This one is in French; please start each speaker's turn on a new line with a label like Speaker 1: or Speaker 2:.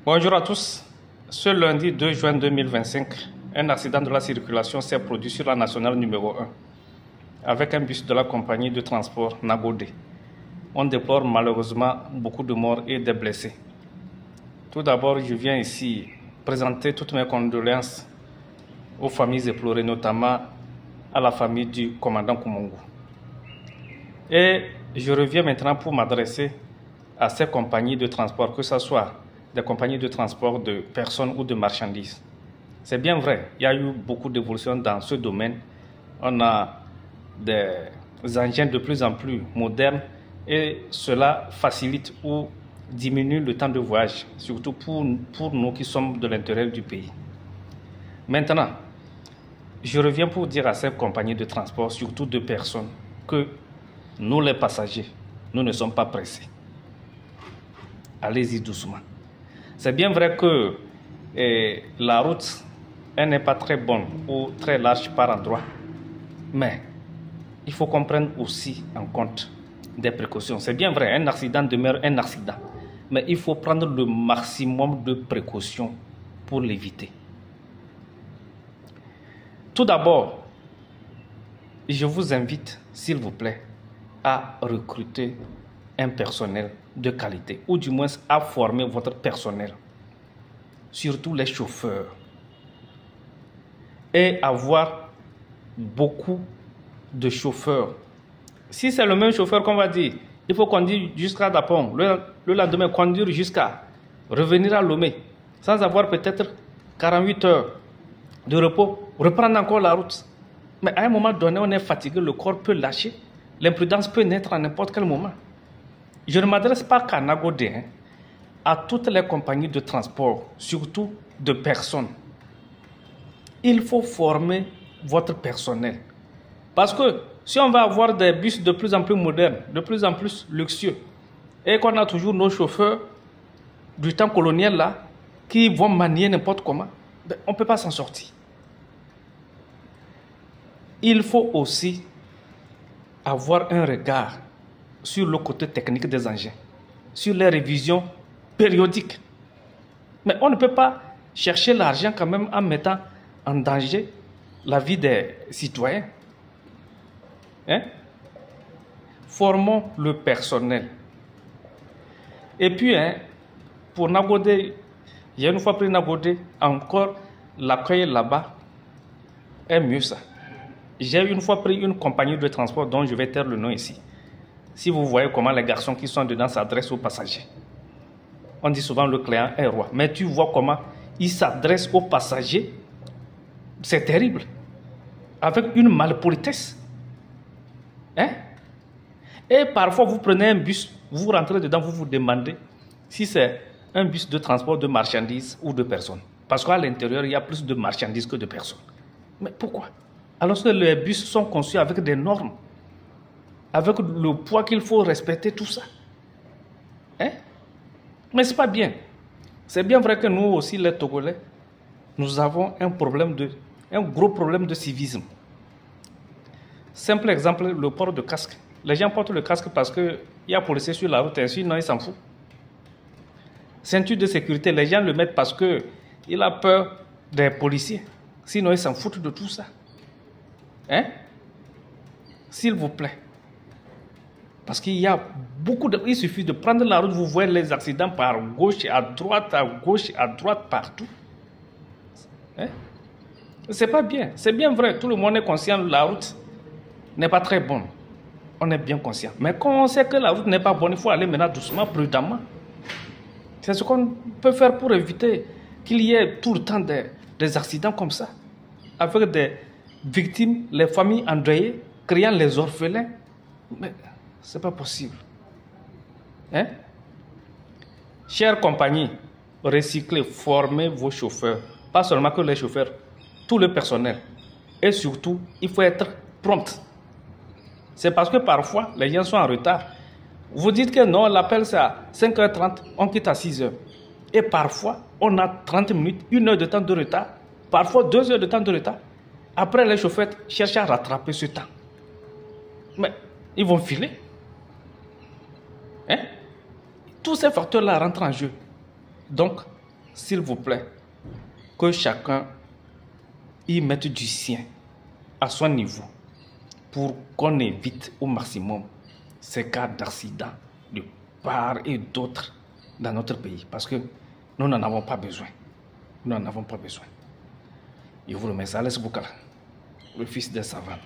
Speaker 1: Bonjour à tous. Ce lundi 2 juin 2025, un accident de la circulation s'est produit sur la nationale numéro 1 avec un bus de la compagnie de transport Nagodé. On déplore malheureusement beaucoup de morts et des blessés. Tout d'abord, je viens ici présenter toutes mes condoléances aux familles éplorées, notamment à la famille du commandant Koumoungou. Et je reviens maintenant pour m'adresser à ces compagnies de transport, que ce soit des compagnies de transport de personnes ou de marchandises. C'est bien vrai, il y a eu beaucoup d'évolution dans ce domaine. On a des engins de plus en plus modernes et cela facilite ou diminue le temps de voyage, surtout pour nous qui sommes de l'intérieur du pays. Maintenant, je reviens pour dire à ces compagnies de transport, surtout de personnes, que nous les passagers, nous ne sommes pas pressés. Allez-y doucement. C'est bien vrai que la route n'est pas très bonne ou très large par endroit, mais il faut qu'on prenne aussi en compte des précautions. C'est bien vrai, un accident demeure un accident, mais il faut prendre le maximum de précautions pour l'éviter. Tout d'abord, je vous invite, s'il vous plaît, à recruter un personnel de qualité, ou du moins à former votre personnel, surtout les chauffeurs, et avoir beaucoup de chauffeurs. Si c'est le même chauffeur qu'on va dire, il faut conduire jusqu'à Dapong, le lendemain conduire jusqu'à revenir à Lomé, sans avoir peut-être 48 heures de repos, reprendre encore la route. Mais à un moment donné, on est fatigué, le corps peut lâcher, l'imprudence peut naître à n'importe quel moment. Je ne m'adresse pas qu'à Nagodé, à toutes les compagnies de transport, surtout de personnes. Il faut former votre personnel. Parce que si on va avoir des bus de plus en plus modernes, de plus en plus luxueux, et qu'on a toujours nos chauffeurs du temps colonial là, qui vont manier n'importe comment, ben, on ne peut pas s'en sortir. Il faut aussi avoir un regard sur le côté technique des engins, sur les révisions périodiques. Mais on ne peut pas chercher l'argent quand même en mettant en danger la vie des citoyens. Formons le personnel. Et puis, pour Nagodé, j'ai une fois pris Nagodé, encore l'accueil là-bas est mieux ça. J'ai une fois pris une compagnie de transport dont je vais taire le nom ici. Si vous voyez comment les garçons qui sont dedans s'adressent aux passagers. On dit souvent le client est roi. Mais tu vois comment ils s'adressent aux passagers. C'est terrible. Avec une malpolitesse. Et parfois, vous prenez un bus, vous rentrez dedans, vous vous demandez si c'est un bus de transport de marchandises ou de personnes. Parce qu'à l'intérieur, il y a plus de marchandises que de personnes. Mais pourquoi? Alors que les bus sont conçus avec des normes, avec le poids qu'il faut respecter, tout ça. Mais ce n'est pas bien. C'est bien vrai que nous aussi, les Togolais, nous avons un gros problème de civisme. Simple exemple, le port de casque. Les gens portent le casque parce qu'il y a policier sur la route, et sinon ils s'en foutent. Ceinture de sécurité, les gens le mettent parce qu'il a peur des policiers. Sinon ils s'en foutent de tout ça. S'il vous plaît. Parce qu'il y a beaucoup de... Il suffit de prendre la route, vous voyez les accidents par gauche, à droite, partout. C'est pas bien. C'est bien vrai, tout le monde est conscient que la route n'est pas très bonne. On est bien conscient. Mais quand on sait que la route n'est pas bonne, il faut aller maintenant doucement, prudemment. C'est ce qu'on peut faire pour éviter qu'il y ait tout le temps des accidents comme ça. Avec des victimes, les familles endeuillées, criant les orphelins. Mais c'est pas possible. Chères compagnies, recyclez, formez vos chauffeurs. Pas seulement que les chauffeurs, tout le personnel. Et surtout, il faut être prompt. C'est parce que parfois, les gens sont en retard. Vous dites que non, l'appel c'est à 5h30, on quitte à 6h. Et parfois, on a 30 minutes, 1 heure de temps de retard, parfois 2 heures de temps de retard. Après, les chauffeurs cherchent à rattraper ce temps. Mais ils vont filer. Tous ces facteurs-là rentrent en jeu. Donc, s'il vous plaît, que chacun y mette du sien à son niveau pour qu'on évite au maximum ces cas d'accident de part et d'autre dans notre pays. Parce que nous n'en avons pas besoin. Nous n'en avons pas besoin. Je vous remercie. Alès Boukala, le fils des savants.